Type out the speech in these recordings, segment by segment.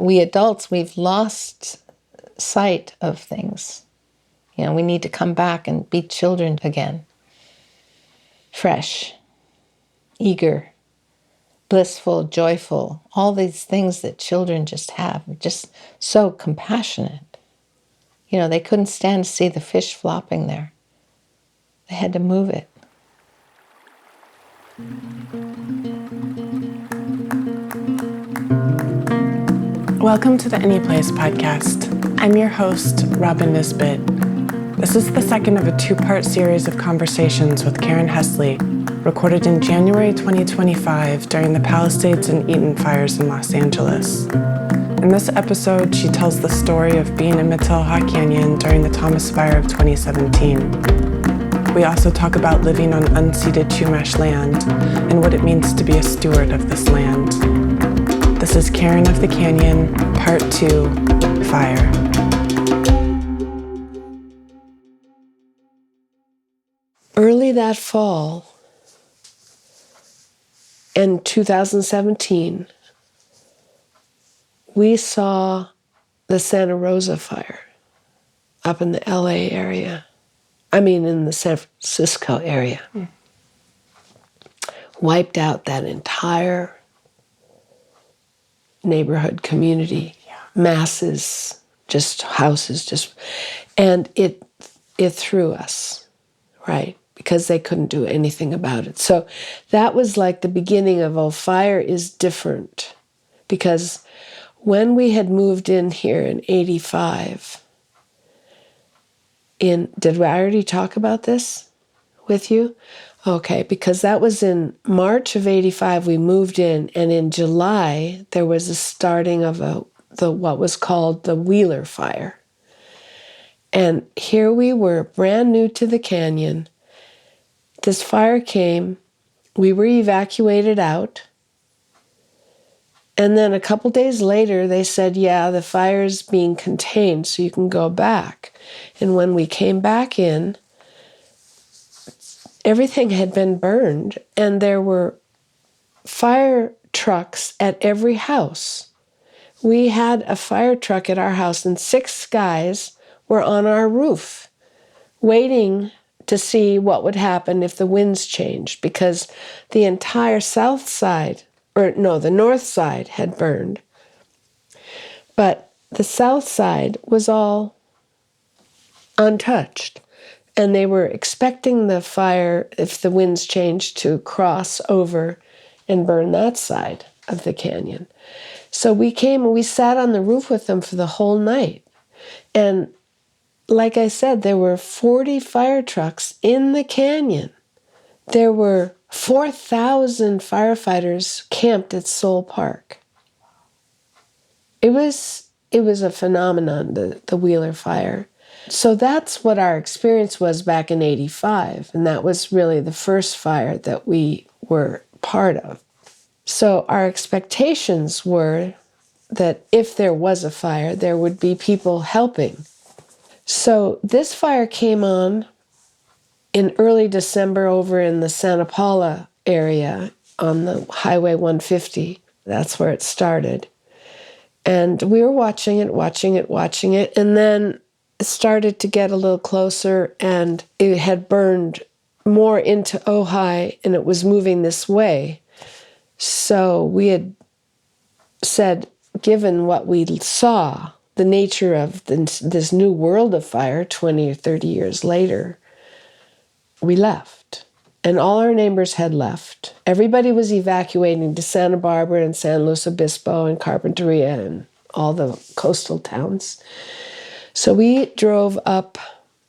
we adults, we've lost sight of things. We need to come back and be children again. Fresh, eager, blissful, joyful, all these things that children just have, just so compassionate. They couldn't stand to see the fish flopping there. They had to move it. Welcome to the Any Place podcast. I'm your host, Robin Nisbet. This is the second of a two-part series of conversations with Karen Hesli, recorded in January 2025 during the Palisades and Eaton fires in Los Angeles. In this episode, she tells the story of being in Matilija Canyon during the Thomas Fire of 2017. We also talk about living on unceded Chumash land and what it means to be a steward of this land. This is Karen of the Canyon, Part 2, Fire. Early that fall, in 2017, we saw the Santa Rosa fire up in the LA area. In the San Francisco area. Wiped out that entire neighborhood community. Masses, just houses, and it threw us, right? Because they couldn't do anything about it. So that was like the beginning of, fire is different. Because when we had moved in here in 85, did I already talk about this with you? Okay, because that was in March of 85 we moved in, and in July there was a starting of what was called the Wheeler Fire. And here we were, brand new to the canyon. This fire came, we were evacuated out, and then a couple days later they said, the fire's being contained so you can go back. And when we came back in, everything had been burned, and there were fire trucks at every house. We had a fire truck at our house, and 6 guys were on our roof waiting to see what would happen if the winds changed, because the entire the north side had burned. But the south side was all untouched. And they were expecting the fire, if the winds changed, to cross over and burn that side of the canyon. So we came and we sat on the roof with them for the whole night. And like I said, there were 40 fire trucks in the canyon. There were 4,000 firefighters camped at Soul Park. It was a phenomenon, the Wheeler Fire. So that's what our experience was back in 85, and that was really the first fire that we were part of. So our expectations were that if there was a fire, there would be people helping. So this fire came on in early December over in the Santa Paula area on the Highway 150. That's where it started. And we were watching it, and then it started to get a little closer, and it had burned more into Ojai, and it was moving this way. So we had said, given what we saw, the nature of this new world of fire 20 or 30 years later, we left. And all our neighbors had left. Everybody was evacuating to Santa Barbara and San Luis Obispo and Carpinteria and all the coastal towns. So we drove up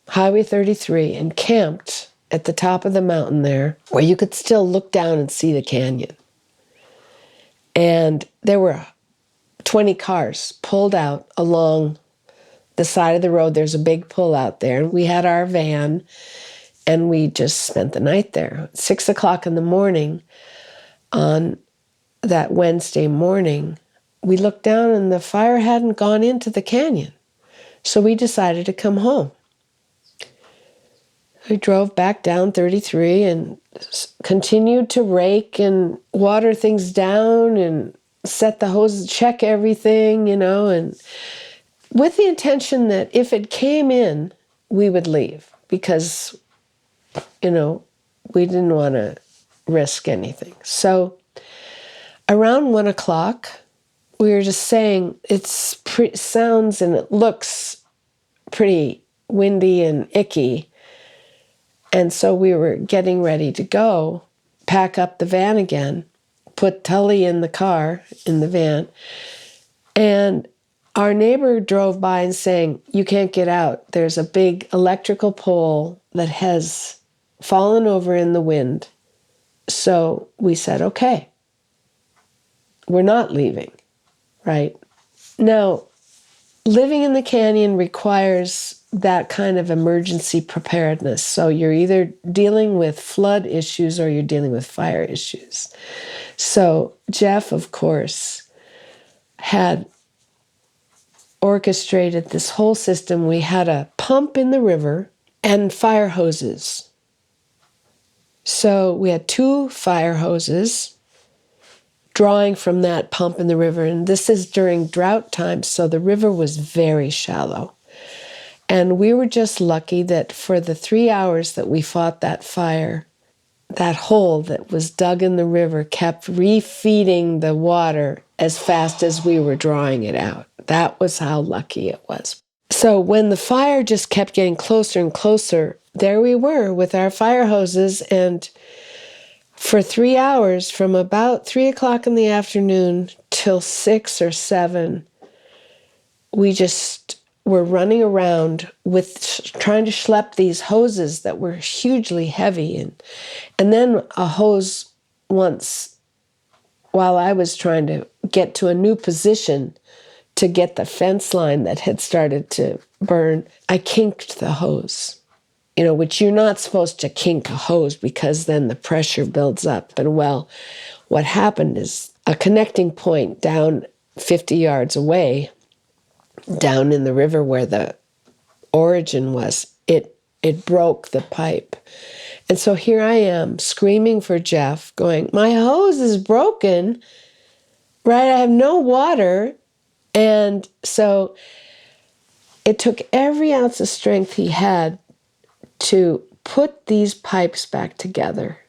Highway 33 and camped at the top of the mountain there, where you could still look down and see the canyon. And there were 20 cars pulled out along the side of the road. There's a big pull out there. We had our van, and we just spent the night there. 6 o'clock in the morning on that Wednesday morning, we looked down and the fire hadn't gone into the canyon. So we decided to come home. We drove back down 33 and continued to rake and water things down and set the hose, check everything, and with the intention that if it came in, we would leave because, we didn't want to risk anything. So around 1 o'clock, we were just saying sounds and it looks pretty windy and icky. And so we were getting ready to go, pack up the van again, put Tully in the van. And our neighbor drove by and saying, "You can't get out. There's a big electrical pole that has fallen over in the wind." So we said, okay, we're not leaving, right? Now, living in the canyon requires that kind of emergency preparedness. So you're either dealing with flood issues or you're dealing with fire issues. So Jeff, of course, had orchestrated this whole system. We had a pump in the river and fire hoses. So we had 2 fire hoses drawing from that pump in the river. And this is during drought time, so the river was very shallow. And we were just lucky that for the 3 hours that we fought that fire, that hole that was dug in the river kept refeeding the water as fast as we were drawing it out. That was how lucky it was. So when the fire just kept getting closer and closer, there we were with our fire hoses. And for 3 hours, from about 3 o'clock in the afternoon till 6 or 7, we just were running around trying to schlep these hoses that were hugely heavy. And then a hose once, while I was trying to get to a new position to get the fence line that had started to burn, I kinked the hose, which you're not supposed to kink a hose because then the pressure builds up. And well, what happened is a connecting point down 50 yards away, down in the river where the origin was, it broke the pipe. And so here I am screaming for Jeff, going, "My hose is broken, right? I have no water." And so it took every ounce of strength he had to put these pipes back together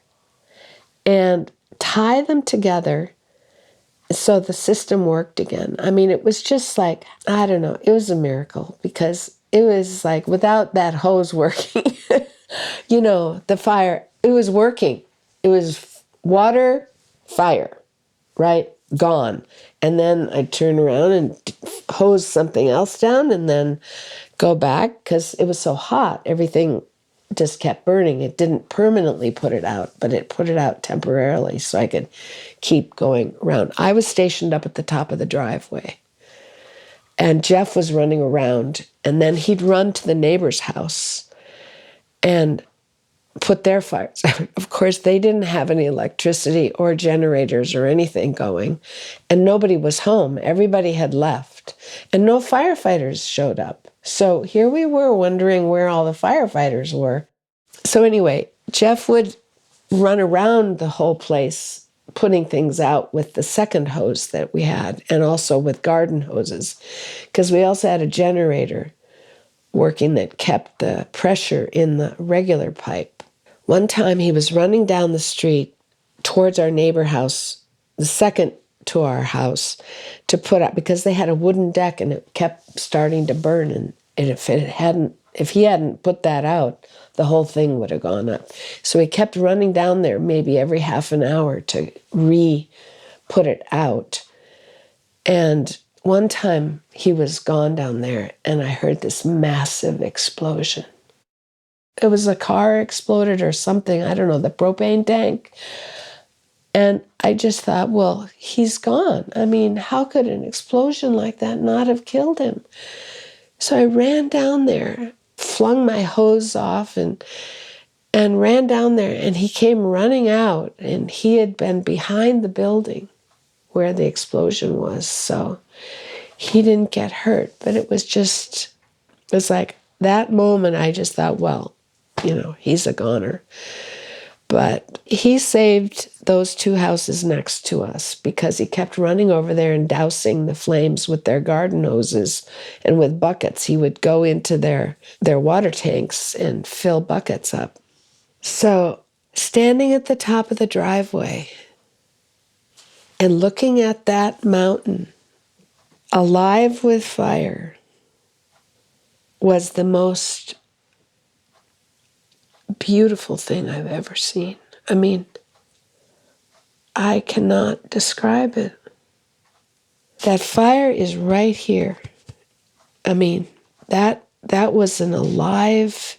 and tie them together so the system worked again. I mean, it was just like, I don't know, it was a miracle because it was like without that hose working, the fire, it was working. It was water, fire, right? Gone. And then I'd turn around and hose something else down and then go back because it was so hot. Everything just kept burning. It didn't permanently put it out, but it put it out temporarily so I could keep going around. I was stationed up at the top of the driveway and Jeff was running around, and then he'd run to the neighbor's house and put their fires out. Of course, they didn't have any electricity or generators or anything going, and nobody was home. Everybody had left, and no firefighters showed up. So here we were wondering where all the firefighters were. So anyway, Jeff would run around the whole place, putting things out with the second hose that we had, and also with garden hoses, because we also had a generator working that kept the pressure in the regular pipe. One time he was running down the street towards our neighbor house, the second to our house, to put out, because they had a wooden deck and it kept starting to burn. And if he hadn't put that out, the whole thing would have gone up. So he kept running down there maybe every half an hour to put it out. And one time he was gone down there and I heard this massive explosion. It was a car exploded or something, I don't know, the propane tank. And I just thought, well, he's gone. I mean, how could an explosion like that not have killed him? So I ran down there, flung my hose off and ran down there, and he came running out, and he had been behind the building where the explosion was. So he didn't get hurt, but it was like that moment I just thought, well, he's a goner. But he saved those 2 houses next to us because he kept running over there and dousing the flames with their garden hoses and with buckets. He would go into their water tanks and fill buckets up. So standing at the top of the driveway and looking at that mountain alive with fire was the most beautiful thing I've ever seen. I mean, I cannot describe it. That fire is right here. I mean, that was an alive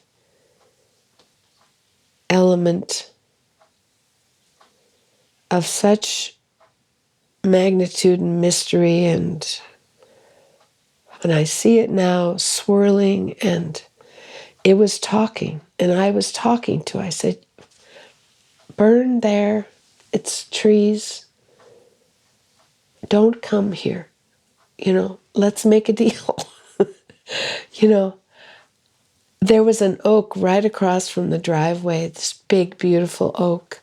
element of such magnitude and mystery, and I see it now swirling, and it was talking, and I was talking to it. I said, burn there, it's trees, don't come here, let's make a deal. There was an oak right across from the driveway, this big, beautiful oak.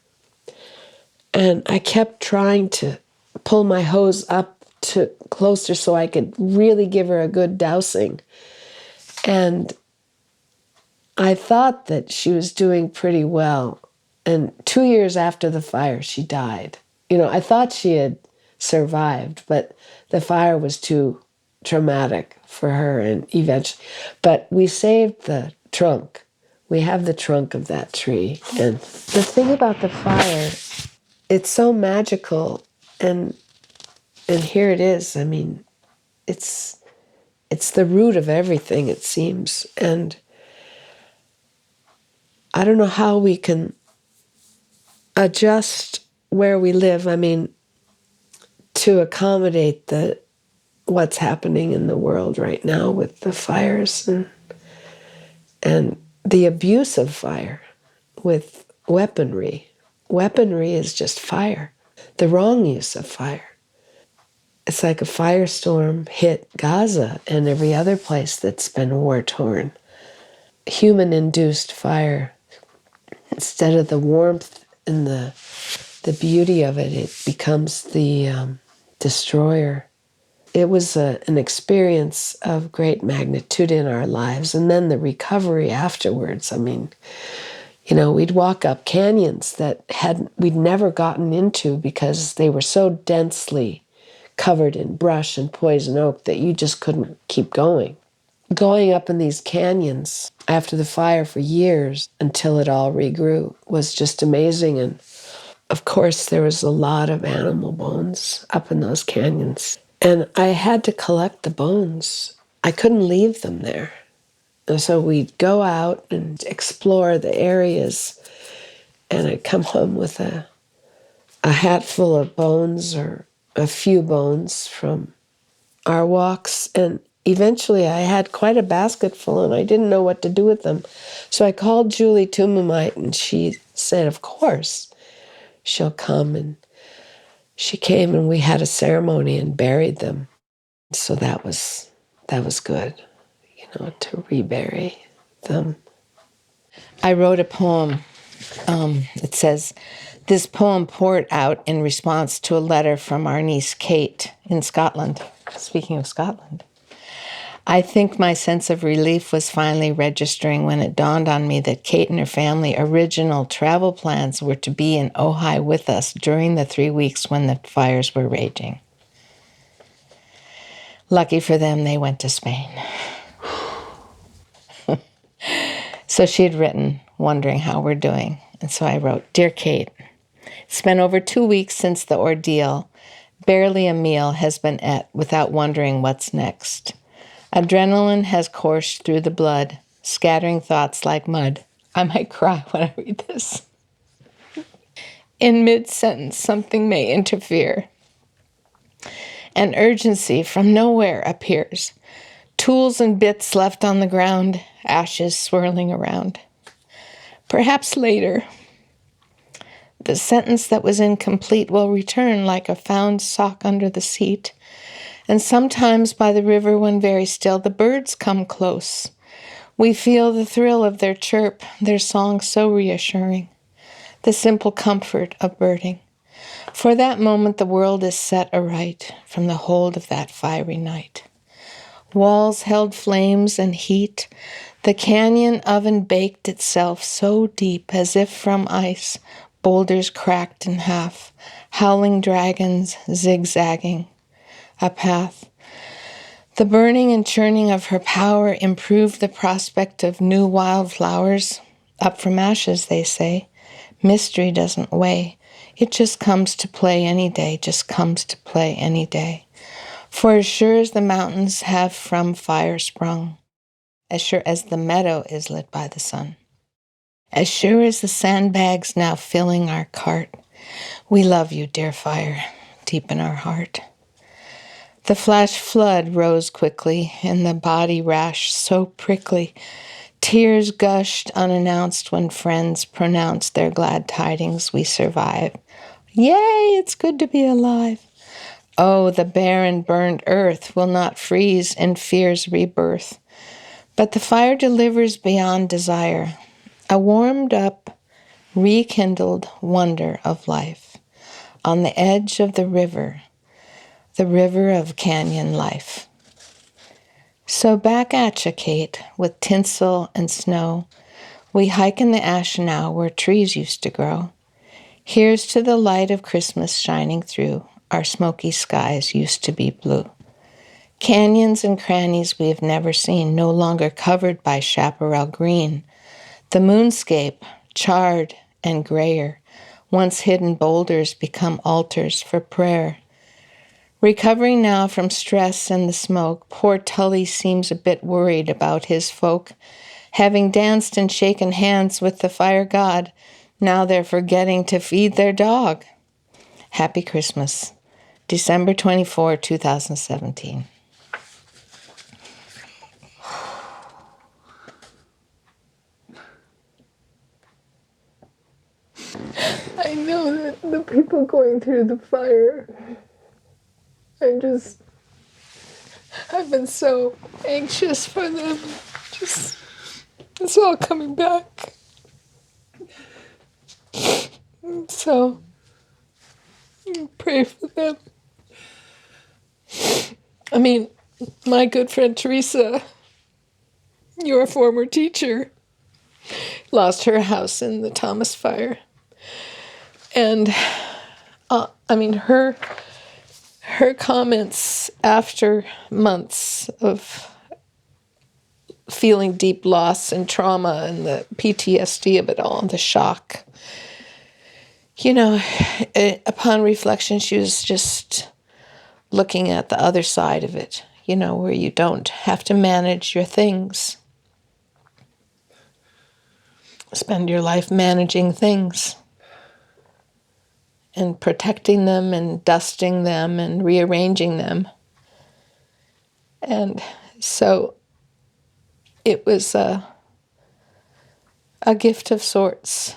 And I kept trying to pull my hose up to closer so I could really give her a good dousing. And I thought that she was doing pretty well. And 2 years after the fire, she died. I thought she had survived, but the fire was too traumatic for her, and eventually. But we saved the trunk. We have the trunk of that tree. And the thing about the fire, it's so magical, and here it is. I mean, it's the root of everything, it seems. And I don't know how we can adjust where we live, to accommodate what's happening in the world right now with the fires and the abuse of fire with weaponry. Weaponry is just fire, the wrong use of fire. It's like a firestorm hit Gaza and every other place that's been war-torn. Human-induced fire, instead of the warmth and the beauty of it, it becomes the destroyer. It was an experience of great magnitude in our lives. And then the recovery afterwards. We'd walk up canyons that we'd never gotten into because they were so densely covered in brush and poison oak that you just couldn't keep going. Going up in these canyons after the fire for years until it all regrew was just amazing. And of course, there was a lot of animal bones up in those canyons. And I had to collect the bones. I couldn't leave them there. And so we'd go out and explore the areas, and I'd come home with a hat full of bones or a few bones from our walks. And eventually I had quite a basket full, and I didn't know what to do with them. So I called Julie Tumamite, and she said, of course, she'll come. And she came, and we had a ceremony and buried them. So that was good, to rebury them. I wrote a poem. It says, this poem poured out in response to a letter from our niece Kate in Scotland. Speaking of Scotland. I think my sense of relief was finally registering when it dawned on me that Kate and her family original travel plans were to be in Ojai with us during the 3 weeks when the fires were raging. Lucky for them, they went to Spain. So she had written, wondering how we're doing. And so I wrote, Dear Kate, it's been over 2 weeks since the ordeal. Barely a meal has been ate without wondering what's next. Adrenaline has coursed through the blood, scattering thoughts like mud. I might cry when I read this. In mid-sentence, something may interfere. An urgency from nowhere appears. Tools and bits left on the ground, ashes swirling around. Perhaps later, the sentence that was incomplete will return like a found sock under the seat. And sometimes by the river when very still, the birds come close. We feel the thrill of their chirp, their song so reassuring. the simple comfort of birding. For that moment the world is set aright from the hold of that fiery night. Walls held flames and heat. The canyon oven baked itself so deep as if from ice, boulders cracked in half, howling dragons zigzagging a path. The burning and churning of her power improved the prospect of new wildflowers. Up from ashes, they say. Mystery doesn't weigh. It just comes to play any day, just comes to play any day. For as sure as the mountains have from fire sprung, as sure as the meadow is lit by the sun, as sure as the sandbags now filling our cart, we love you, dear fire, deep in our heart. The flash flood rose quickly, and the body rash so prickly. Tears gushed unannounced when friends pronounced their glad tidings we survive. Yay, it's good to be alive. Oh, the barren, burned earth will not freeze in fear's rebirth. But the fire delivers beyond desire, a warmed up, rekindled wonder of life on the edge of the river of canyon life. So back at you, Kate, with tinsel and snow, we hike in the ash now where trees used to grow. Here's to the light of Christmas shining through. Our smoky skies used to be blue. Canyons and crannies we have never seen, no longer covered by chaparral green. The moonscape, charred and grayer, once hidden boulders become altars for prayer. Recovering now from stress and the smoke, poor Tully seems a bit worried about his folk. Having danced and shaken hands with the fire god, now they're forgetting to feed their dog. Happy Christmas. December 24, 2017. I know that the people going through the fire, I've been so anxious for them. It's all coming back. So, pray for them. I mean, my good friend Teresa, your former teacher, lost her house in the Thomas fire. And, her comments after months of feeling deep loss and trauma and the PTSD of it all, the shock. Upon reflection, she was just looking at the other side of it, where you don't have to manage your things. Spend your life managing things and protecting them and dusting them and rearranging them. And so it was a gift of sorts.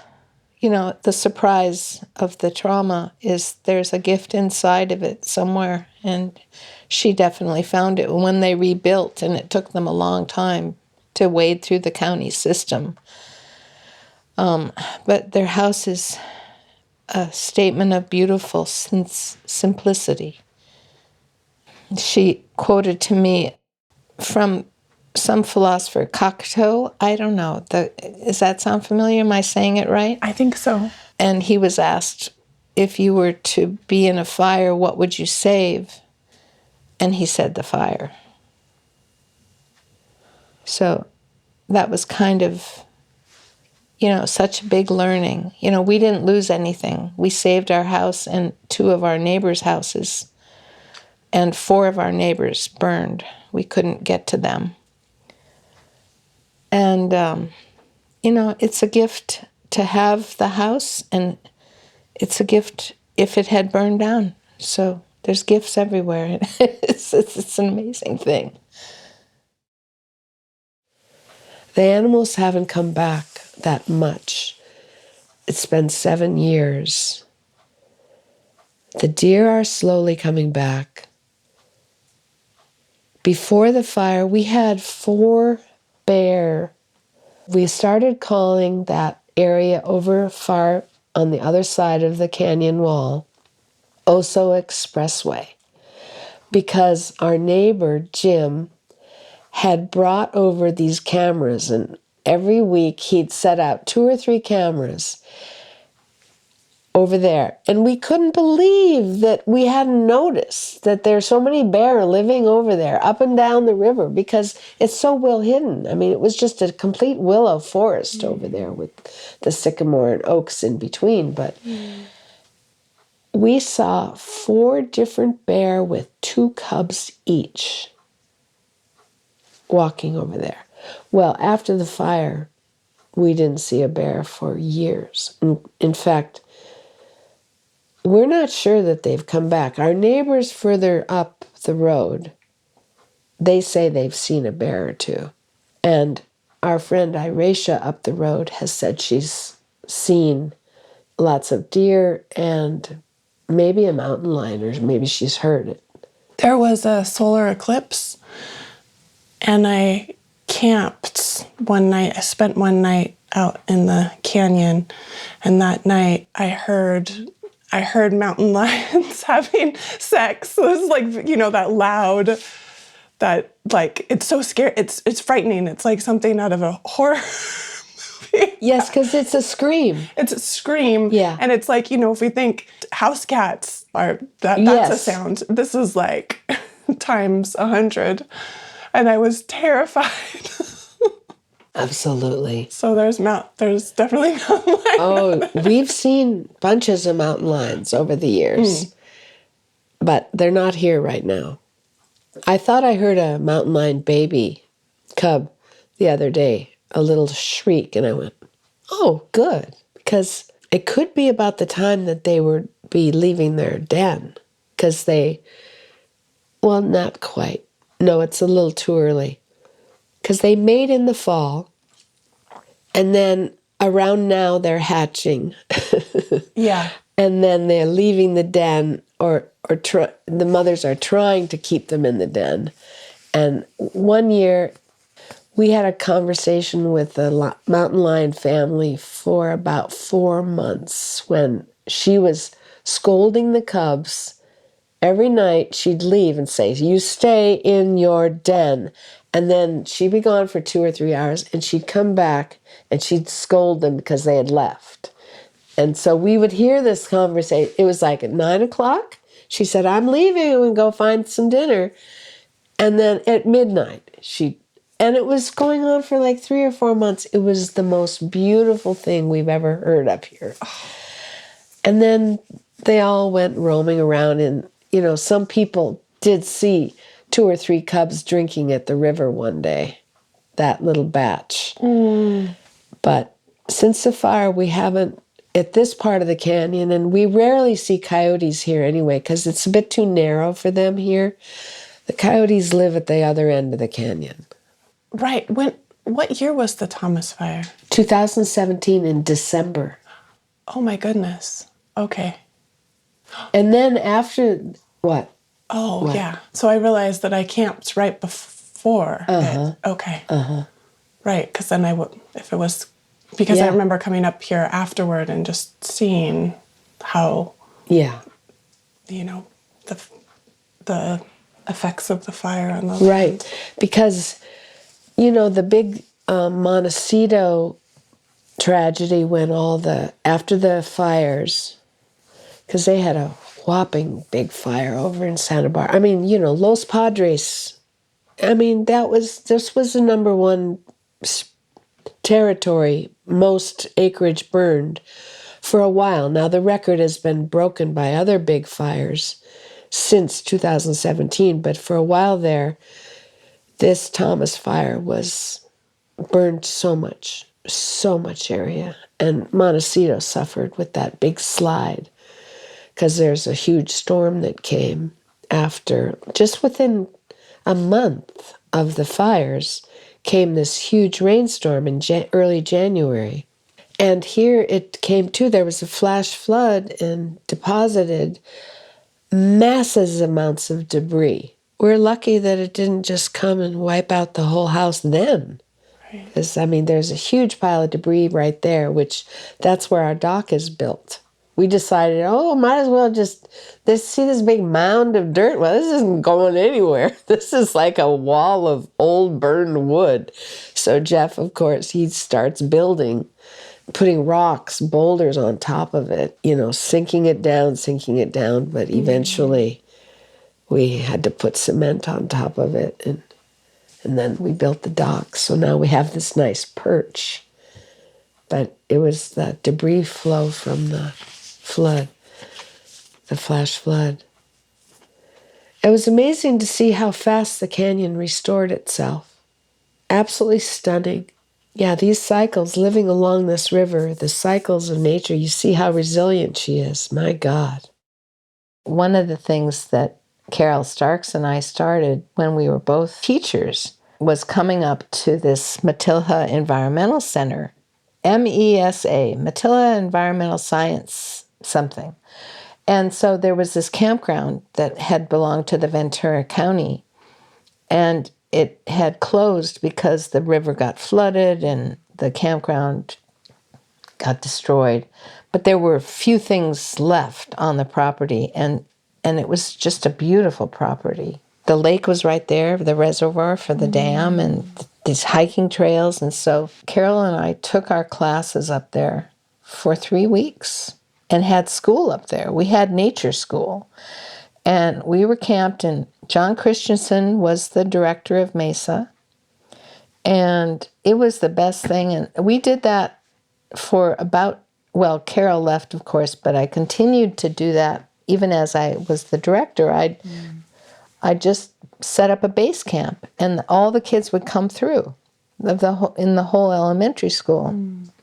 The surprise of the trauma is there's a gift inside of it somewhere, and she definitely found it when they rebuilt, and it took them a long time to wade through the county system. But their house is a statement of beautiful simplicity. She quoted to me from some philosopher, Cocteau, I don't know. Does that sound familiar? Am I saying it right? I think so. And he was asked, if you were to be in a fire, what would you save? And he said, the fire. So that was kind of, such a big learning. We didn't lose anything. We saved our house and 2 of our neighbors' houses, and 4 of our neighbors burned. We couldn't get to them. And, it's a gift to have the house, and it's a gift if it had burned down. So there's gifts everywhere. It's an amazing thing. The animals haven't come back that much. It's been 7 years. The deer are slowly coming back. Before the fire, we had 4 bear. We started calling that area over far on the other side of the canyon wall, Oso Expressway, because our neighbor, Jim, had brought over these cameras, and every week he'd set out 2 or 3 cameras over there. And we couldn't believe that we hadn't noticed that there's so many bear living over there, up and down the river, because it's so well hidden. I mean, it was just a complete willow forest over there with the sycamore and oaks in between. But we saw 4 different bear with 2 cubs each walking over there. Well, after the fire, we didn't see a bear for years. In fact, we're not sure that they've come back. Our neighbors further up the road, they say they've seen a bear or 2. And our friend Irisha up the road has said she's seen lots of deer and maybe a mountain lion, or maybe she's heard it. There was a solar eclipse, and I camped one night. I spent one night out in the canyon, and that night I heard mountain lions having sex. It was like, that loud, that, like, it's so scary. It's frightening. It's like something out of a horror movie. Yes, because it's a scream. It's a scream. Yeah. And it's like, if we think house cats that's Yes. a sound. This is like times 100. And I was terrified. Absolutely. So there's definitely mountain lions. Oh, we've seen bunches of mountain lions over the years, but they're not here right now. I thought I heard a mountain lion baby cub the other day, a little shriek, and I went, oh, good, because it could be about the time that they would be leaving their den, because well, not quite. No, it's a little too early, because they mate in the fall, and then around now they're hatching. Yeah. And then they're leaving the den, or the mothers are trying to keep them in the den. And one year, we had a conversation with the mountain lion family for about 4 months when she was scolding the cubs. Every night she'd leave and say, you stay in your den. And then she'd be gone for 2 or 3 hours, and she'd come back and she'd scold them because they had left. And so we would hear this conversation. It was like at 9 o'clock. She said, I'm leaving. I'm going to go find some dinner. And then at midnight, and it was going on for like 3 or 4 months. It was the most beautiful thing we've ever heard up here. And then they all went roaming around, and, some people did see 2 or 3 cubs drinking at the river one day, that little batch. But since the fire, we haven't, at this part of the canyon, and we rarely see coyotes here anyway, because it's a bit too narrow for them here. The coyotes live at the other end of the canyon. Right. What year was the Thomas fire? 2017 in December. Oh my goodness. Okay. And then after, what? Oh, What? yeah. So I realized that I camped right before it. Okay. Right, because then if it was, because I Yeah. remember coming up here afterward and just seeing how, Yeah. the effects of the fire on the Right. Because, the big Montecito tragedy when after the fires, because they had a whopping big fire over in Santa Barbara. I mean, Los Padres. I mean, this was the number 1 territory, most acreage burned for a while. Now, the record has been broken by other big fires since 2017, but for a while there, this Thomas fire burned so much area. And Montecito suffered with that big slide, because there's a huge storm that came after, just within a month of the fires, came this huge rainstorm in early January. And here it came too. There was a flash flood and deposited massive amounts of debris. We're lucky that it didn't just come and wipe out the whole house then. Because, I mean, there's a huge pile of debris right there, which that's where our dock is built. We decided, might as well just see this big mound of dirt. Well, this isn't going anywhere. This is like a wall of old burned wood. So Jeff, of course, he starts building, putting rocks, boulders on top of it, sinking it down. But eventually we had to put cement on top of it. And then we built the dock. So now we have this nice perch. But it was the debris flow from the flood, the flash flood. It was amazing to see how fast the canyon restored itself. Absolutely stunning. Yeah, these cycles, living along this river, the cycles of nature, you see how resilient she is. My God. One of the things that Carol Starks and I started when we were both teachers was coming up to this Matilija Environmental Center, MESA, Matilija Environmental Science something. And so there was this campground that had belonged to the Ventura County, and it had closed because the river got flooded and the campground got destroyed. But there were few things left on the property, and it was just a beautiful property. The lake was right there, the reservoir for the dam, and these hiking trails. And so Carol and I took our classes up there for 3 weeks and had school up there. We had nature school. And we were camped, and John Christensen was the director of MESA. And it was the best thing. And we did that for Carol left, of course, but I continued to do that even as I was the director. I just set up a base camp, and all the kids would come through in the whole elementary school.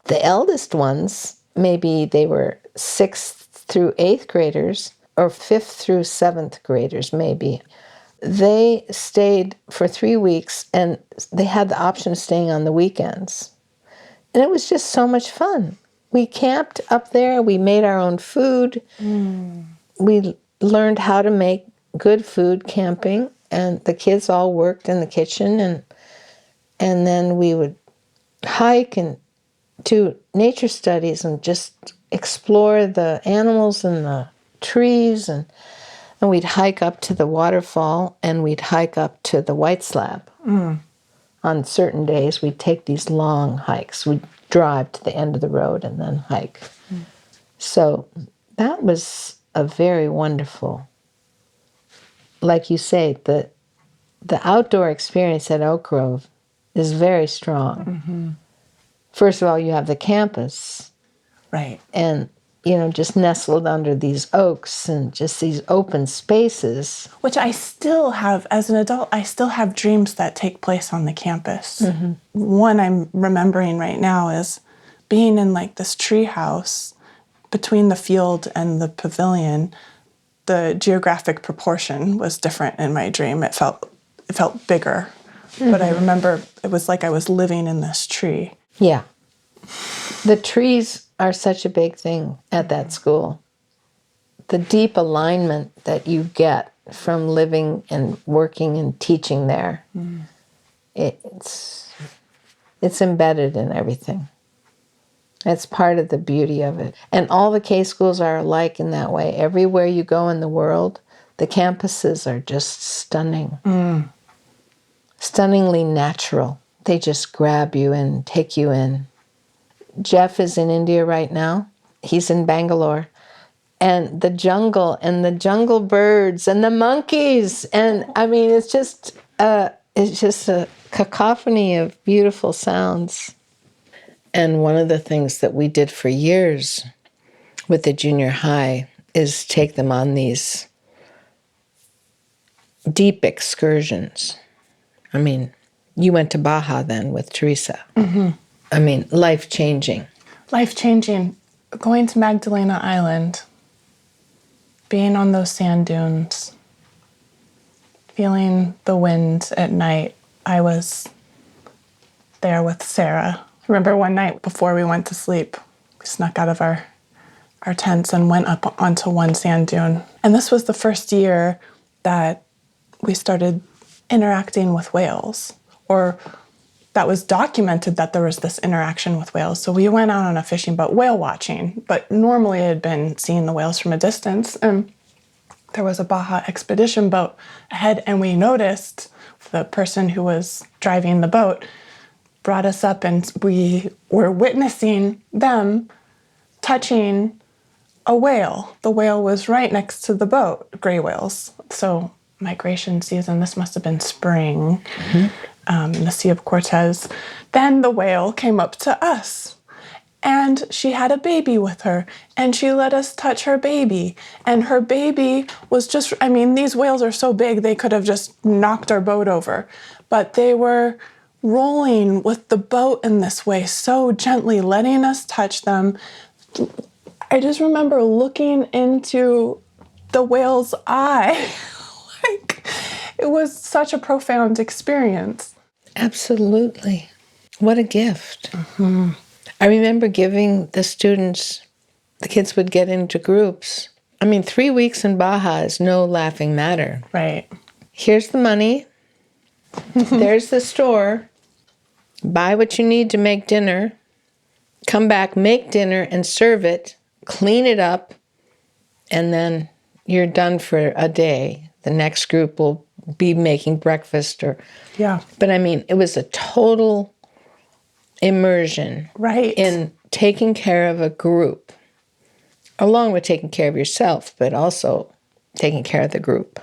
The eldest ones, maybe they were 6th through 8th graders, or 5th through 7th graders, maybe. They stayed for 3 weeks, and they had the option of staying on the weekends. And it was just so much fun. We camped up there. We made our own food. We learned how to make good food camping, and the kids all worked in the kitchen, and then we would hike and do nature studies and just explore the animals and the trees, and we'd hike up to the waterfall, and we'd hike up to the White Slab. On certain days, we'd take these long hikes. We'd drive to the end of the road and then hike. So that was a very wonderful, like you say, the outdoor experience at Oak Grove is very strong. First of all, you have the campus. Right. And, just nestled under these oaks and just these open spaces. Which I still have, as an adult, I still have dreams that take place on the campus. One I'm remembering right now is being in like this tree house between the field and the pavilion. The geographic proportion was different in my dream. It felt bigger. But I remember it was like I was living in this tree. Yeah. The trees are such a big thing at that school. The deep alignment that you get from living and working and teaching there, it's embedded in everything. It's part of the beauty of it. And all the K schools are alike in that way. Everywhere you go in the world, the campuses are just stunning. Stunningly natural. They just grab you and take you in. Jeff is in India right now. He's in Bangalore. And the jungle birds and the monkeys. And I mean, it's just a cacophony of beautiful sounds. And one of the things that we did for years with the junior high is take them on these deep excursions. I mean, you went to Baja then with Teresa. I mean, life-changing. Life-changing. Going to Magdalena Island, being on those sand dunes, feeling the wind at night. I was there with Sarah. I remember one night before we went to sleep, we snuck out of our tents and went up onto one sand dune. And this was the first year that we started interacting with whales, or that was documented that there was this interaction with whales. So we went out on a fishing boat, whale watching, but normally I had been seeing the whales from a distance. And there was a Baja expedition boat ahead, and we noticed the person who was driving the boat brought us up, and we were witnessing them touching a whale. The whale was right next to the boat, gray whales. So migration season, this must have been spring, in the Sea of Cortez. Then the whale came up to us, and she had a baby with her, and she let us touch her baby. And her baby was just, I mean, these whales are so big, they could have just knocked our boat over. But they were rolling with the boat in this way, so gently, letting us touch them. I just remember looking into the whale's eye. Like, it was such a profound experience. Absolutely. What a gift. I remember giving the students, the kids would get into groups. I mean, 3 weeks in Baja is no laughing matter. Right. Here's the money. There's the store. Buy what you need to make dinner. Come back, make dinner, and serve it. Clean it up. And then you're done for a day. The next group will be making breakfast or... Yeah. But I mean, it was a total immersion in taking care of a group, along with taking care of yourself, but also taking care of the group.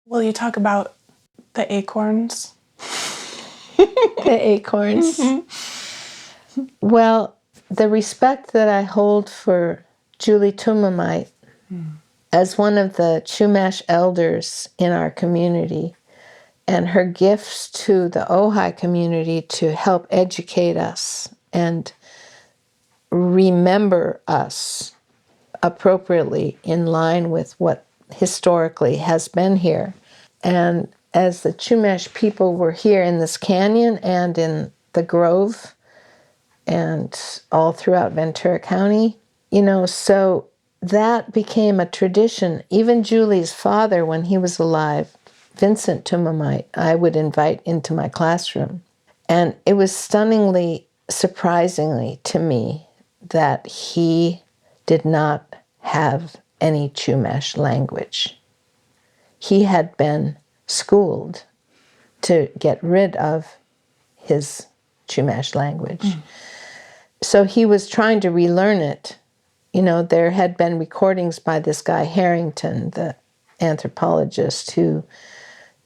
Will you talk about the acorns? The acorns. Well, the respect that I hold for Julie Tumamite as one of the Chumash elders in our community, and her gifts to the Ojai community to help educate us and remember us appropriately in line with what historically has been here. And as the Chumash people were here in this canyon and in the Grove and all throughout Ventura County, so that became a tradition. Even Julie's father, when he was alive, Vincent Tumamite, I would invite into my classroom. And it was stunningly, surprisingly to me that he did not have any Chumash language. He had been schooled to get rid of his Chumash language. So he was trying to relearn it. There had been recordings by this guy Harrington, the anthropologist, who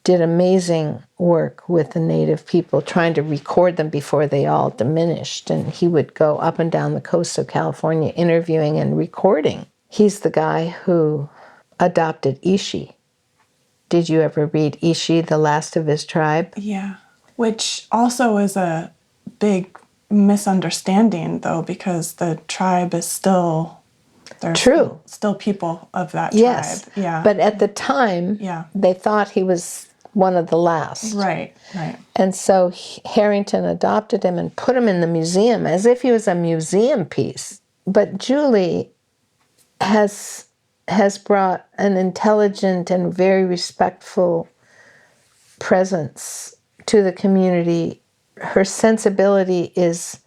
did amazing work with the native people, trying to record them before they all diminished. And he would go up and down the coast of California interviewing and recording. He's the guy who adopted Ishi. Did you ever read Ishi, the last of his tribe? Yeah, which also is a big misunderstanding, though, because the tribe is still... There's True. Still people of that tribe. Yes. Yeah. But at the time, they thought he was one of the last. Right. And so Harrington adopted him and put him in the museum as if he was a museum piece. But Julie has brought an intelligent and very respectful presence to the community. Her sensibility is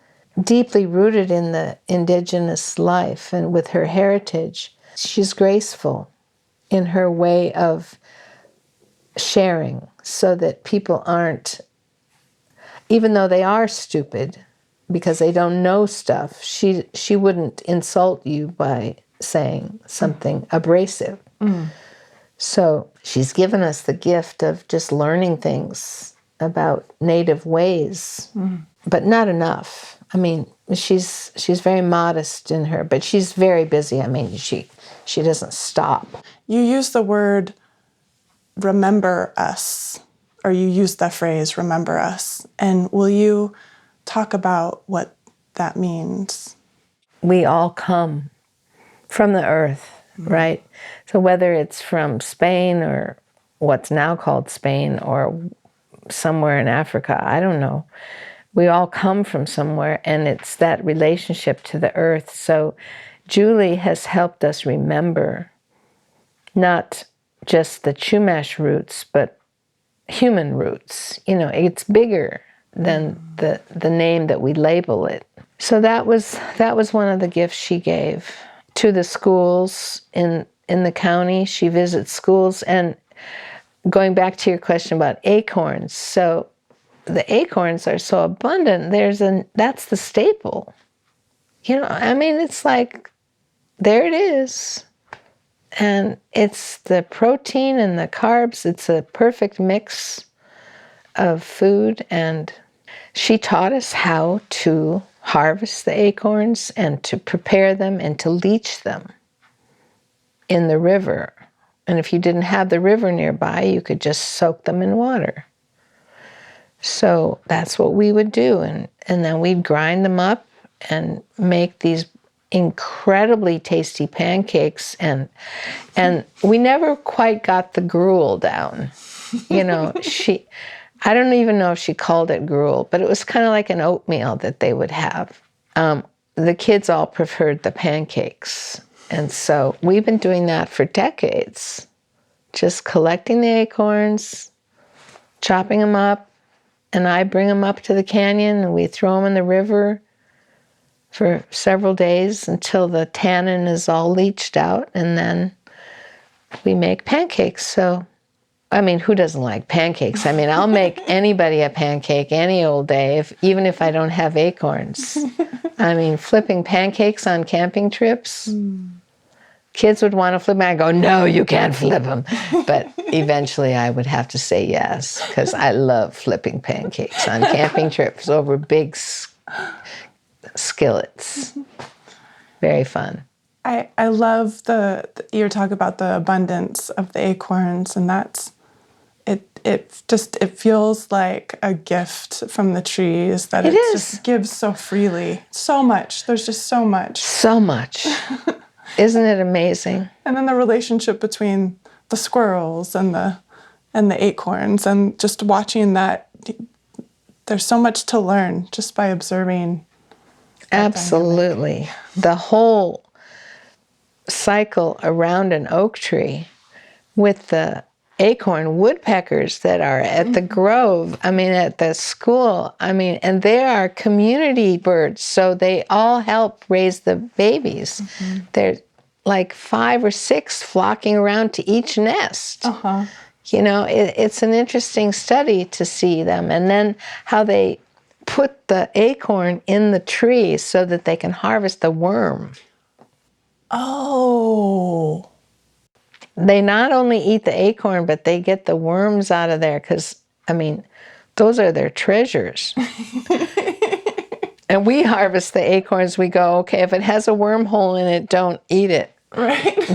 deeply rooted in the indigenous life and with her heritage. She's graceful in her way of sharing so that people aren't, even though they are stupid because they don't know stuff, she wouldn't insult you by saying something abrasive. So she's given us the gift of just learning things about native ways, but not enough. I mean, she's very modest in her, but she's very busy. I mean, she doesn't stop. You use the word remember us, or you use the phrase remember us. And will you talk about what that means? We all come from the earth, right? So whether it's from Spain or what's now called Spain or somewhere in Africa, I don't know. We all come from somewhere, and it's that relationship to the earth. So Julie has helped us remember not just the Chumash roots, but human roots. It's bigger than the name that we label it. So that was one of the gifts she gave to the schools in the county. She visits schools. And going back to your question about acorns, so the acorns are so abundant. That's the staple. I mean, it's like, there it is. And it's the protein and the carbs. It's a perfect mix of food. And she taught us how to harvest the acorns and to prepare them and to leach them in the river. And if you didn't have the river nearby, you could just soak them in water. So that's what we would do. And then we'd grind them up and make these incredibly tasty pancakes. And we never quite got the gruel down. I don't even know if she called it gruel, but it was kind of like an oatmeal that they would have. The kids all preferred the pancakes. And so we've been doing that for decades, just collecting the acorns, chopping them up, and I bring them up to the canyon and we throw them in the river for several days until the tannin is all leached out, and then we make pancakes. So, I mean, who doesn't like pancakes? I mean, I'll make anybody a pancake any old day, even if I don't have acorns. I mean, flipping pancakes on camping trips, kids would want to flip them. I go, no, you can't flip them. But eventually I would have to say yes, because I love flipping pancakes on camping trips over big skillets. Very fun. I love your talk about the abundance of the acorns, and that's it feels like a gift from the trees that it just gives so freely. So much. There's just so much. So much. Isn't it amazing? And then the relationship between the squirrels and the acorns, and just watching that, there's so much to learn just by observing. Absolutely. The whole cycle around an oak tree with the acorn woodpeckers that are at the grove, at the school, and they are community birds, so they all help raise the babies. Mm-hmm. There's like 5 or 6 flocking around to each nest. Uh-huh. It's an interesting study to see them, and then how they put the acorn in the tree so that they can harvest the worm. Oh. They not only eat the acorn, but they get the worms out of there because, those are their treasures. And we harvest the acorns. We go, okay, if it has a wormhole in it, don't eat it. Right.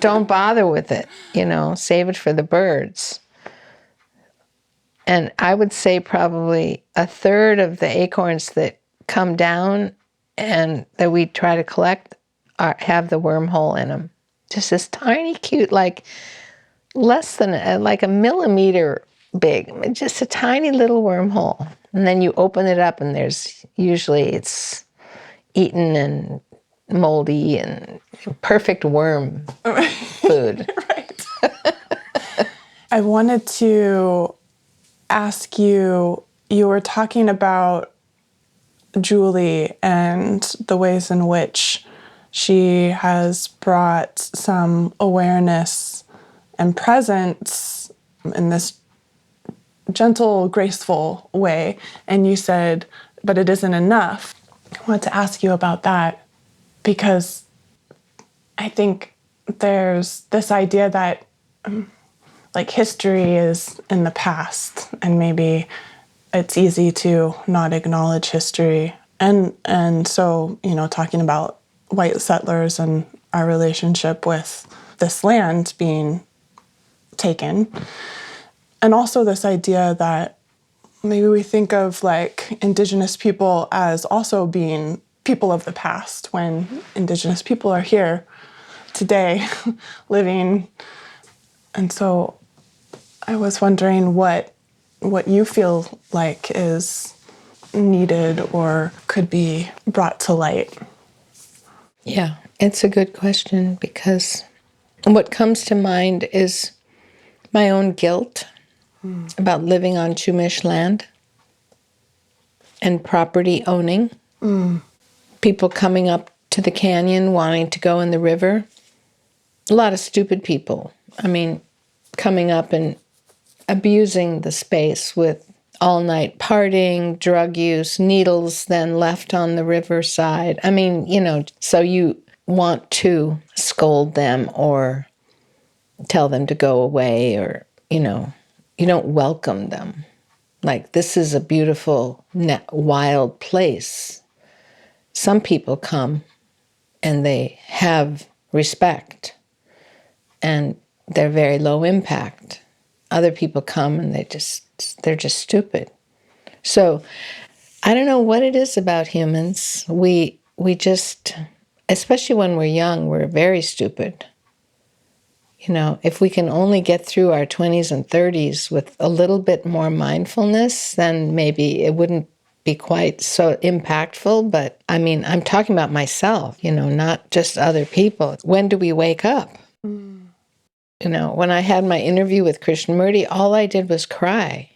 Don't bother with it. Save it for the birds. And I would say probably 1/3 of the acorns that come down and that we try to collect have the wormhole in them. Just this tiny, cute, like less than like a millimeter big, just a tiny little wormhole. And then you open it up and it's eaten and moldy and perfect worm food. Right. I wanted to ask you were talking about Julie and the ways in which she has brought some awareness and presence in this gentle, graceful way. And you said, but it isn't enough. I wanted to ask you about that because I think there's this idea that history is in the past, and maybe it's easy to not acknowledge history. And so, talking about white settlers and our relationship with this land being taken. And also this idea that maybe we think of Indigenous people as also being people of the past, when Indigenous people are here today living. And so I was wondering what you feel like is needed or could be brought to light. Yeah, it's a good question because what comes to mind is my own guilt about living on Chumash land and property owning. People coming up to the canyon wanting to go in the river. A lot of stupid people. I mean, coming up and abusing the space with all-night partying, drug use, needles then left on the riverside. I mean, so you want to scold them or tell them to go away, or, you don't welcome them. Like, this is a beautiful, wild place. Some people come and they have respect and they're very low impact. Other people come and they're just stupid. So I don't know what it is about humans. We just, especially when we're young, we're very stupid. If we can only get through our 20s and 30s with a little bit more mindfulness, then maybe it wouldn't be quite so impactful. But I mean, I'm talking about myself, not just other people. When do we wake up? When I had my interview with Krishnamurti, all I did was cry.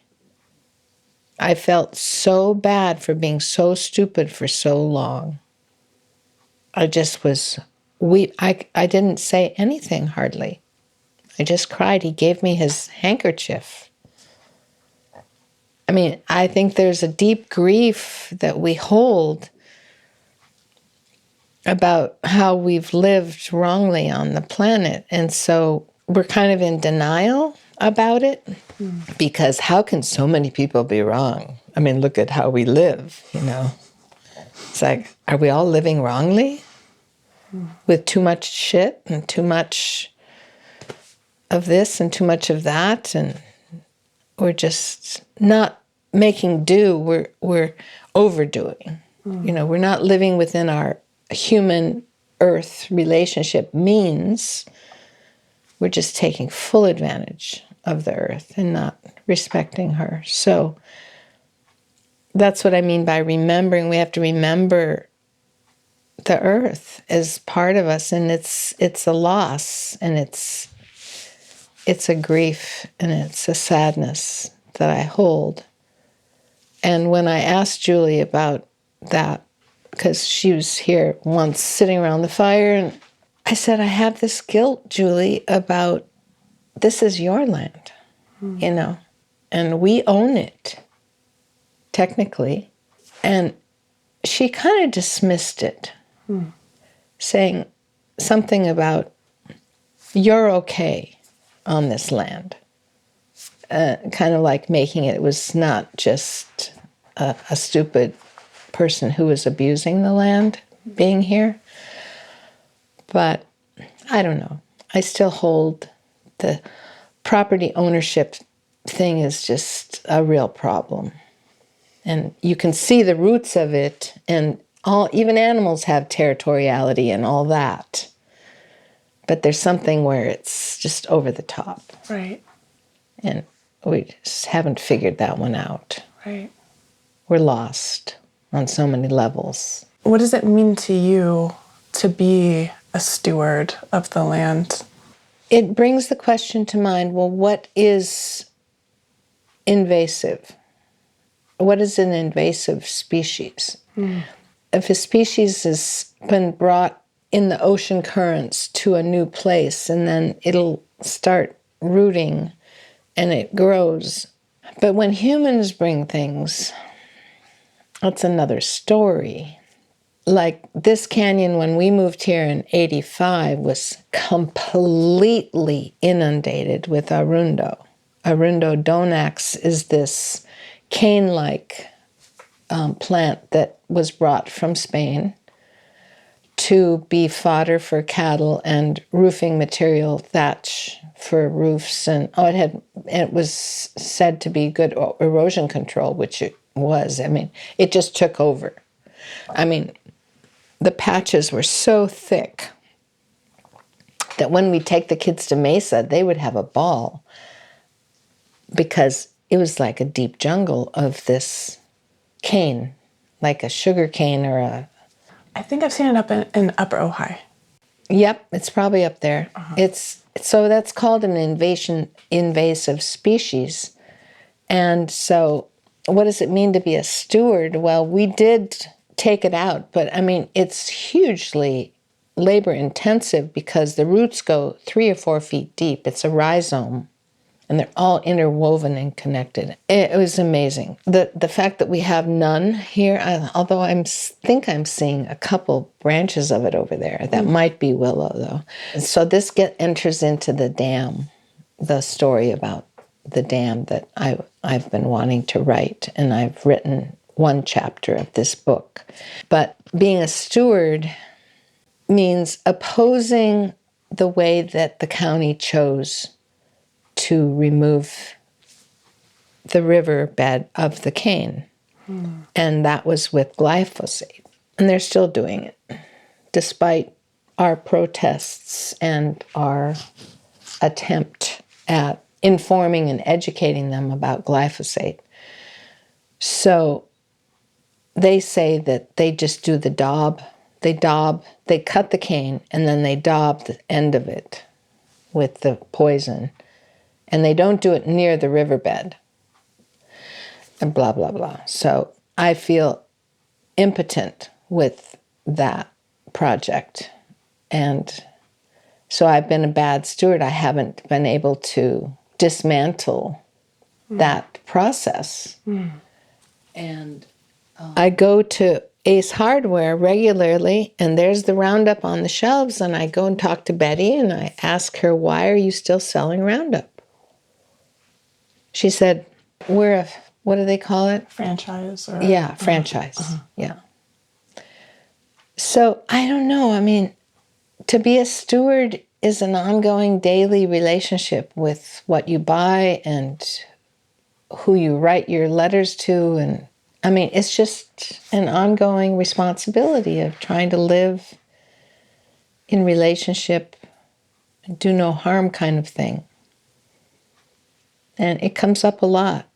I felt so bad for being so stupid for so long. I just was I didn't say anything hardly. I just cried. He gave me his handkerchief. I mean, I think there's a deep grief that we hold about how we've lived wrongly on the planet. And so we're kind of in denial about it, because how can so many people be wrong? I mean, look at how we live, It's like, are we all living wrongly? With too much shit and too much of this and too much of that, and we're just not making do, we're overdoing. We're not living within our human earth relationship means. We're just taking full advantage of the earth and not respecting her. So that's what I mean by remembering. We have to remember the earth as part of us, and it's a loss, and it's a grief, and it's a sadness that I hold. And when I asked Julie about that, because she was here once sitting around the fire, and I said, I have this guilt, Julie, about this is your land, and we own it, technically. And she kind of dismissed it, saying something about, you're okay on this land. Kind of like making it was not just a stupid person who was abusing the land being here. But I don't know. I still hold the property ownership thing is just a real problem. And you can see the roots of it, and even animals have territoriality and all that. But there's something where it's just over the top. Right. And we just haven't figured that one out. Right. We're lost on so many levels. What does it mean to you to be a steward of the land? It brings the question to mind, well, what is invasive? What is an invasive species? If a species has been brought in the ocean currents to a new place, and then it'll start rooting and it grows. But when humans bring things, that's another story. Like this canyon, when we moved here in 85, was completely inundated with arundo. Arundo donax is this cane-like plant that was brought from Spain to be fodder for cattle and roofing material, thatch for roofs, and it was said to be good erosion control, which it was. I mean, it just took over. I mean, the patches were so thick that when we take the kids to Mesa, they would have a ball, because it was like a deep jungle of this cane, like a sugar cane or a... I think I've seen it up in Upper Ojai. Yep, it's probably up there. So that's called an invasive species. And so what does it mean to be a steward? Well, we did take it out, but I mean, it's hugely labor intensive because the roots go 3 or 4 feet deep. It's a rhizome, and they're all interwoven and connected. It was amazing. The fact that we have none here, although I think I'm seeing a couple branches of it over there. That might be willow, though. And so this enters into the dam, the story about the dam that I've been wanting to write, and I've written 1 chapter of this book. But being a steward means opposing the way that the county chose to remove the riverbed of the cane. And that was with glyphosate. And they're still doing it, despite our protests and our attempt at informing and educating them about glyphosate. So they say that they just do the daub. They cut the cane, and then they daub the end of it with the poison. And they don't do it near the riverbed. And blah, blah, blah. So I feel impotent with that project. And so I've been a bad steward. I haven't been able to dismantle that process. And I go to Ace Hardware regularly, and there's the Roundup on the shelves, and I go and talk to Betty, and I ask her, why are you still selling Roundup? She said, what do they call it? Franchise? Or, yeah, franchise. Yeah. So I don't know. I mean, to be a steward is an ongoing daily relationship with what you buy and who you write your letters to. And I mean, it's just an ongoing responsibility of trying to live in relationship, do no harm kind of thing. And it comes up a lot.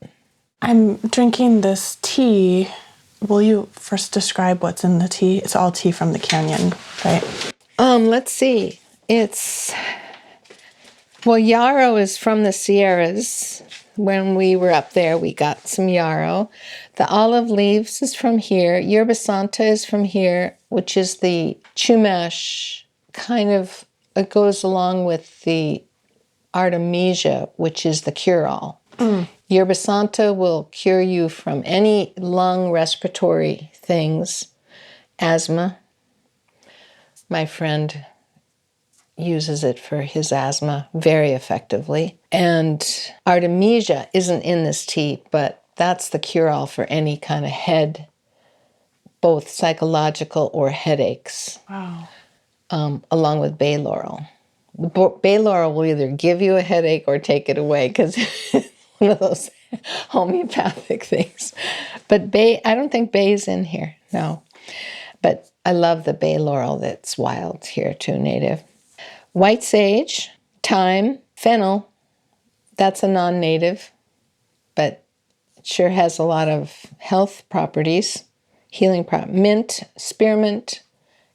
I'm drinking this tea. Will you first describe what's in the tea? It's all tea from the canyon, right? Let's see. Yarrow is from the Sierras. When we were up there, we got some yarrow. The olive leaves is from here. Yerba Santa is from here, which is the Chumash kind of, it goes along with the Artemisia, which is the cure-all. Yerba Santa will cure you from any lung respiratory things, asthma. My friend uses it for his asthma very effectively. And Artemisia isn't in this tea, but that's the cure-all for any kind of head, both psychological or headaches. Wow. Along with bay laurel. Bay laurel will either give you a headache or take it away because it's one of those homeopathic things. But I don't think bay's in here, no. But I love the bay laurel that's wild here too, native. White sage, thyme, fennel, that's a non-native, but it sure has a lot of health properties, healing properties. Mint, spearmint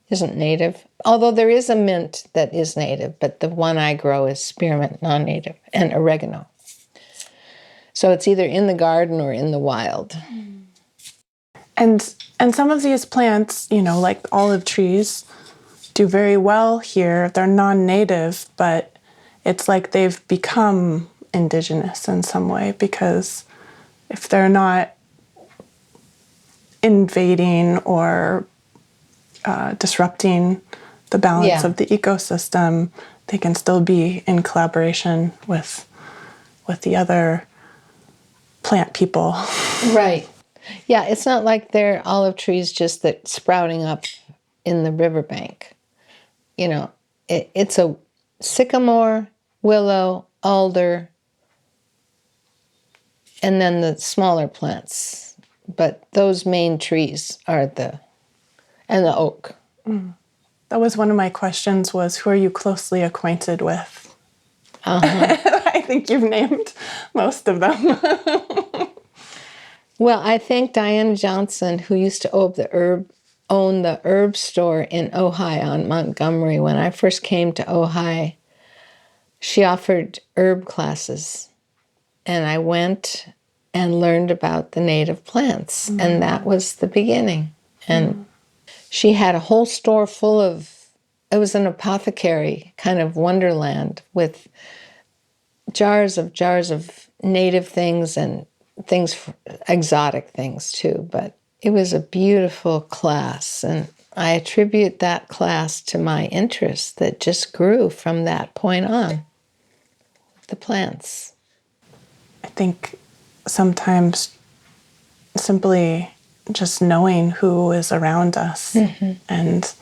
isn't native, although there is a mint that is native, but the one I grow is spearmint, non-native, and oregano. So it's either in the garden or in the wild. And some of these plants, like olive trees, do very well here. They're non-native, but it's like they've become indigenous in some way, because if they're not invading or disrupting the balance of the ecosystem, they can still be in collaboration with the other plant people. Right. Yeah, it's not like they're olive trees just that sprouting up in the riverbank. It's a sycamore, willow, alder, and then the smaller plants. But those main trees are and the oak. That was one of my questions, was who are you closely acquainted with? I think you've named most of them. Well, I think Diana Johnson, who used to own the herb store in Ojai on Montgomery, when I first came to Ojai, she offered herb classes. And I went, and learned about the native plants. And that was the beginning. And she had a whole store full of, it was an apothecary kind of wonderland with jars of native things and things, exotic things too. But it was a beautiful class. And I attribute that class to my interest that just grew from that point on, the plants. I think sometimes simply just knowing who is around us and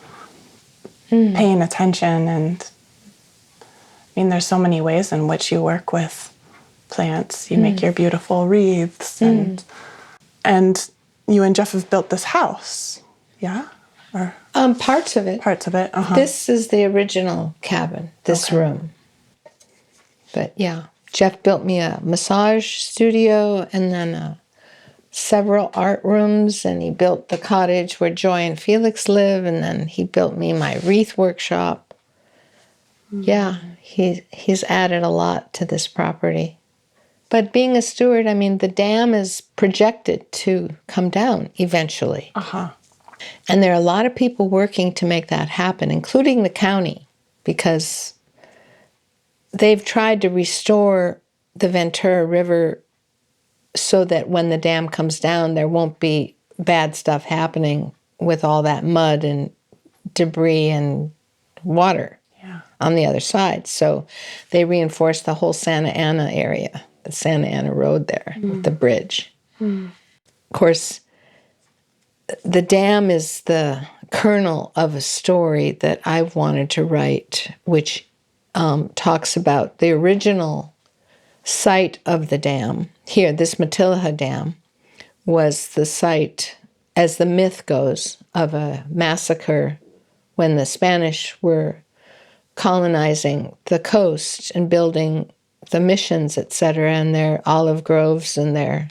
paying attention. And I mean, there's so many ways in which you work with plants. You make your beautiful wreaths and you and Jeff have built this house. Yeah? Or Parts of it. parts of it. This is the original cabin, this room. But yeah, Jeff built me a massage studio and then several art rooms, and he built the cottage where Joy and Felix live, and then he built me my wreath workshop. Yeah, he's added a lot to this property. But being a steward, I mean, the dam is projected to come down eventually. And there are a lot of people working to make that happen, including the county, because they've tried to restore the Ventura River so that when the dam comes down, there won't be bad stuff happening with all that mud and debris and water on the other side. So they reinforced the whole Santa Ana area, the Santa Ana Road there, with the bridge. Of course, the dam is the kernel of a story that I've wanted to write, which talks about the original site of the dam. Here, this Matilija Dam was the site, as the myth goes, of a massacre when the Spanish were colonizing the coast and building the missions, etc., and their olive groves and their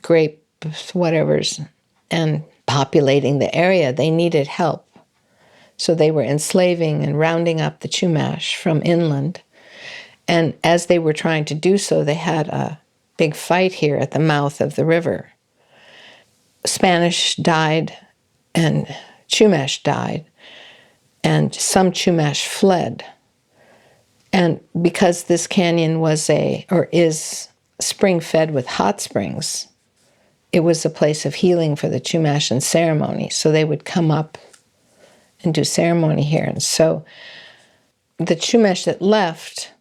grape whatevers, and populating the area. They needed help. So they were enslaving and rounding up the Chumash from inland. And as they were trying to do so, they had a big fight here at the mouth of the river. Spanish died and Chumash died, and some Chumash fled. And because this canyon is spring-fed with hot springs, it was a place of healing for the Chumash and ceremony. So they would come up and do ceremony here. And so the Chumash that left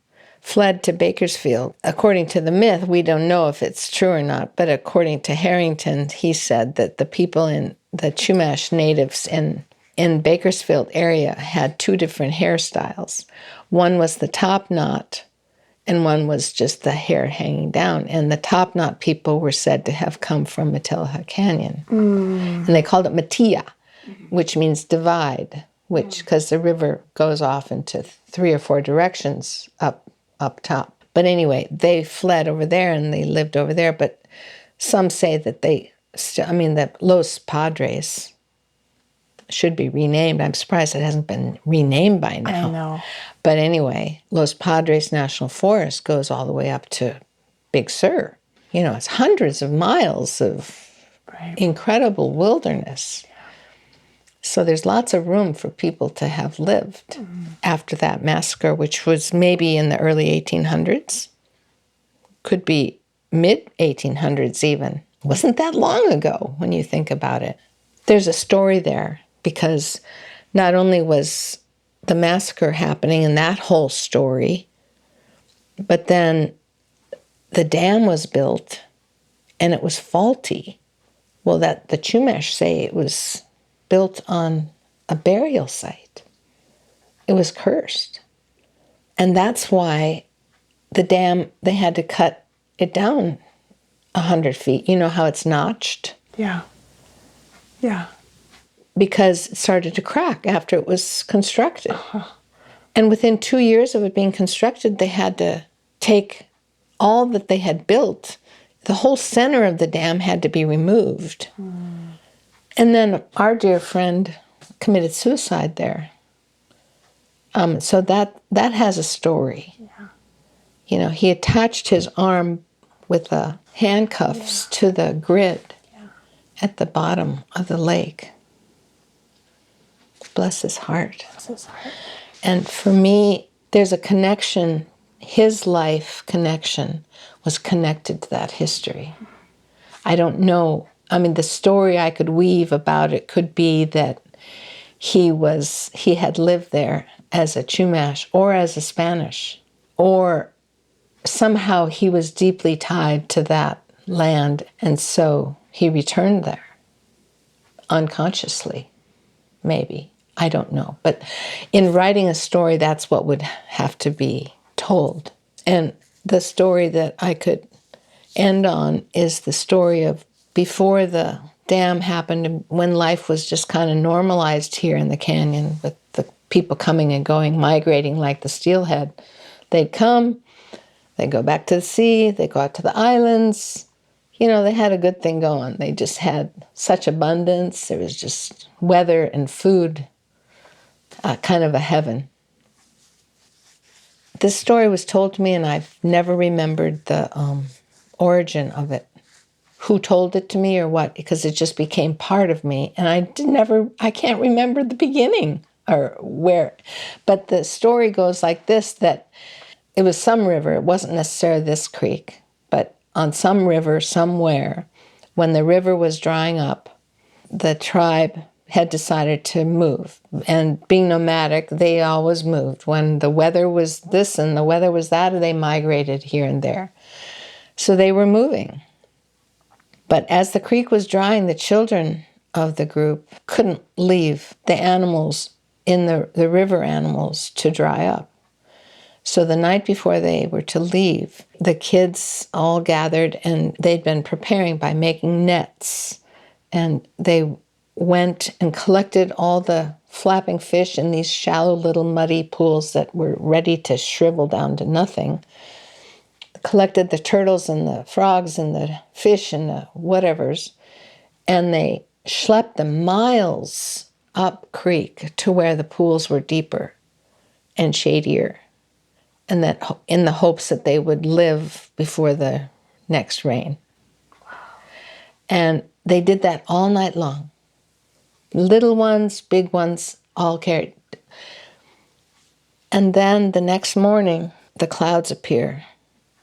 fled to Bakersfield. According to the myth, we don't know if it's true or not, but according to Harrington, he said that the people in the Chumash natives in Bakersfield area had two different hairstyles. One was the top knot, and one was just the hair hanging down. And the top knot people were said to have come from Matilija Canyon. And they called it Matilija, which means divide, because the river goes off into 3 or 4 directions up top. But anyway, they fled over there and they lived over there. But some say that that Los Padres should be renamed. I'm surprised it hasn't been renamed by now. I know. But anyway, Los Padres National Forest goes all the way up to Big Sur. You know, it's hundreds of miles of incredible wilderness. So there's lots of room for people to have lived after that massacre, which was maybe in the early 1800s. Could be mid-1800s even. It wasn't that long ago when you think about it. There's a story there because not only was the massacre happening in that whole story, but then the dam was built and it was faulty. Well, that the Chumash say it was built on a burial site. It was cursed. And that's why the dam, they had to cut it down 100 feet. You know how it's notched? Yeah. Because it started to crack after it was constructed. And within 2 years of it being constructed, they had to take all that they had built. The whole center of the dam had to be removed. And then our dear friend committed suicide there. So that has a story. Yeah. You know, he attached his arm with a handcuffs to the grid at the bottom of the lake. Bless his heart. Bless his heart. And for me, there's a connection. His life connection was connected to that history. I don't know. I mean, the story I could weave about it could be that he had lived there as a Chumash or as a Spanish, or somehow he was deeply tied to that land, and so he returned there unconsciously, maybe. I don't know. But in writing a story, that's what would have to be told. And the story that I could end on is the story of before the dam happened, when life was just kind of normalized here in the canyon with the people coming and going, migrating like the steelhead. They'd come, they'd go back to the sea, they'd go out to the islands. You know, they had a good thing going. They just had such abundance. There was just weather and food, kind of a heaven. This story was told to me, and I've never remembered the origin of it, who told it to me or what, because it just became part of me. And I can't remember the beginning or where. But the story goes like this, that it was some river. It wasn't necessarily this creek, but on some river somewhere, when the river was drying up, the tribe had decided to move. And being nomadic, they always moved. When the weather was this and the weather was that, they migrated here and there. So they were moving. But as the creek was drying, the children of the group couldn't leave the animals in the river animals to dry up. So the night before they were to leave, the kids all gathered, and they'd been preparing by making nets. And they went and collected all the flapping fish in these shallow little muddy pools that were ready to shrivel down to nothing. Collected the turtles and the frogs and the fish and the whatevers, and they schlepped them miles up creek to where the pools were deeper and shadier, and that in the hopes that they would live before the next rain. And they did that all night long. Little ones, big ones, all carried. And then the next morning, the clouds appear,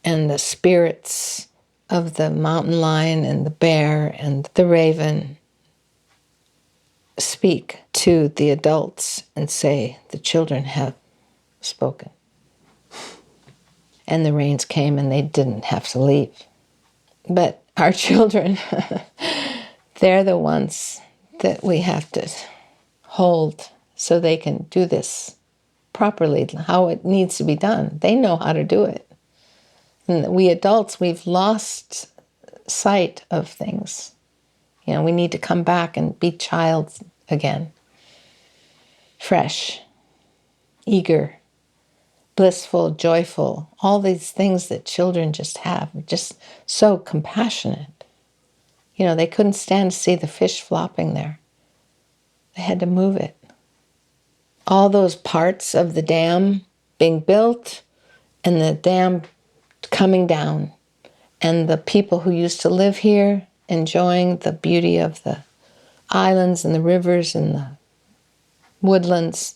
and the spirits of the mountain lion and the bear and the raven speak to the adults and say, the children have spoken. And the rains came and they didn't have to leave. But our children, they're the ones that we have to hold so they can do this properly, how it needs to be done. They know how to do it. And we adults, we've lost sight of things. You know, we need to come back and be child again. Fresh, eager, blissful, joyful, all these things that children just have, just so compassionate. You know, they couldn't stand to see the fish flopping there. They had to move it. All those parts of the dam being built and the dam coming down, and the people who used to live here enjoying the beauty of the islands and the rivers and the woodlands.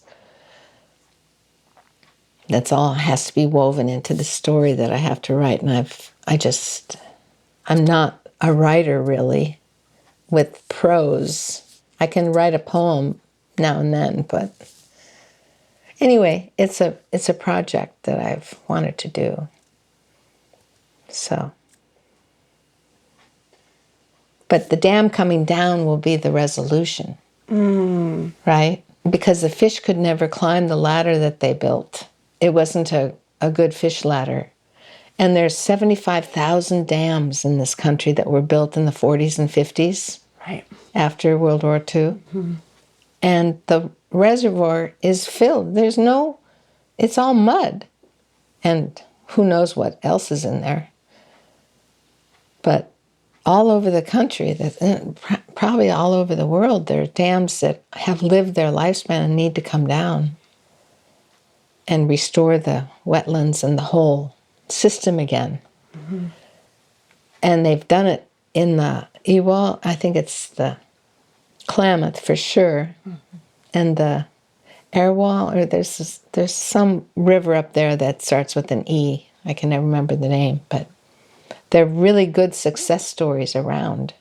That's all has to be woven into the story that I have to write. And I'm not a writer really with prose. I can write a poem now and then, but anyway, it's a project that I've wanted to do. So, but the dam coming down will be the resolution, right? Because the fish could never climb the ladder that they built. It wasn't a good fish ladder. And there's 75,000 dams in this country that were built in the 40s and 50s, right, after World War II. Mm-hmm. And the reservoir is filled. It's all mud. And who knows what else is in there. But all over the country, probably all over the world, there are dams that have lived their lifespan and need to come down and restore the wetlands and the whole system again. Mm-hmm. And they've done it in the Ewald, I think it's the Klamath for sure, and the Airwall, or there's some river up there that starts with an E. I can never remember the name, but they're really good success stories around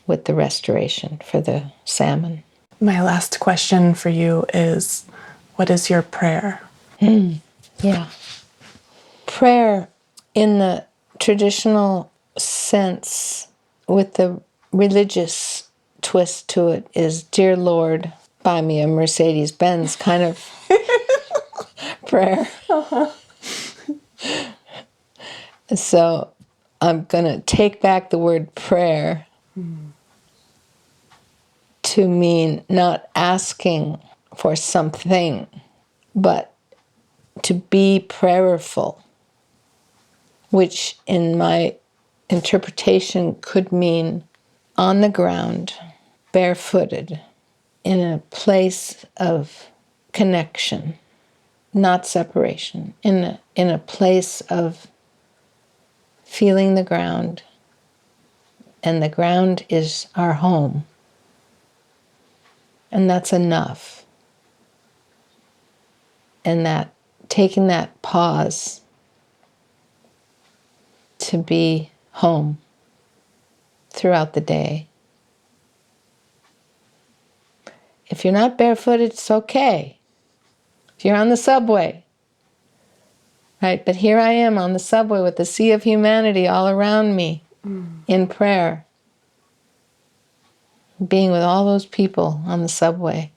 with the restoration for the salmon. My last question for you is, what is your prayer? Yeah. Prayer in the traditional sense with the religious twist to it is, Dear Lord, buy me a Mercedes-Benz kind of prayer. So I'm going to take back the word prayer to mean not asking for something, but to be prayerful, which in my interpretation could mean on the ground, barefooted, in a place of connection, not separation, in a place of feeling the ground, and the ground is our home. And that's enough. And that taking that pause to be home throughout the day. If you're not barefooted, it's okay. If you're on the subway, right? But here I am on the subway with the sea of humanity all around me in prayer, being with all those people on the subway.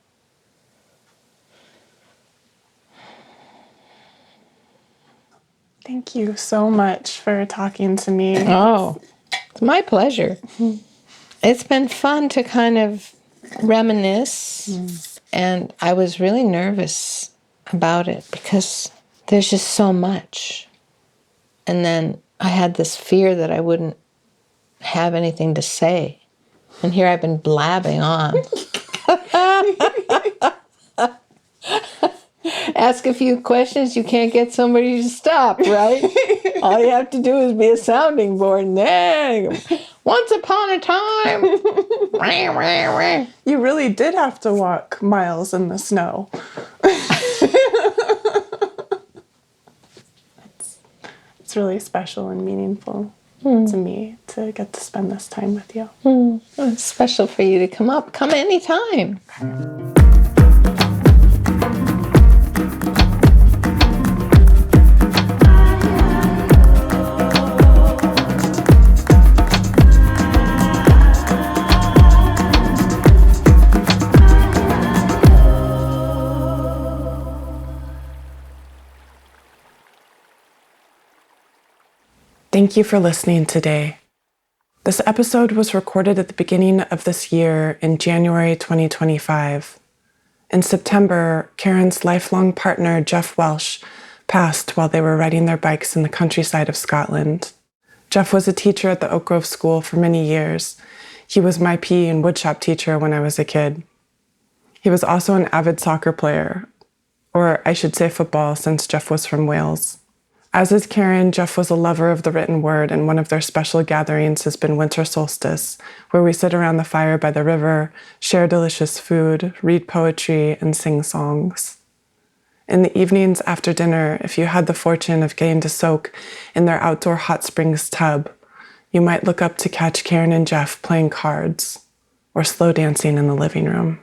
Thank you so much for talking to me. Oh, it's my pleasure. It's been fun to kind of reminisce, and I was really nervous about it because there's just so much. And then I had this fear that I wouldn't have anything to say. And here I've been blabbing on. Ask a few questions, you can't get somebody to stop, right? All you have to do is be a sounding board, and then once upon a time. You really did have to walk miles in the snow. It's really special and meaningful to me to get to spend this time with you. It's special for you to come up. Come anytime. Thank you for listening today. This episode was recorded at the beginning of this year in January 2025. In September, Karen's lifelong partner, Jeff Welsh, passed while they were riding their bikes in the countryside of Scotland. Jeff was a teacher at the Oak Grove School for many years. He was my PE and woodshop teacher when I was a kid. He was also an avid soccer player, or I should say football, since Jeff was from Wales. As is Karen, Jeff was a lover of the written word, and one of their special gatherings has been winter solstice, where we sit around the fire by the river, share delicious food, read poetry, and sing songs. In the evenings after dinner, if you had the fortune of getting to soak in their outdoor hot springs tub, you might look up to catch Karen and Jeff playing cards or slow dancing in the living room.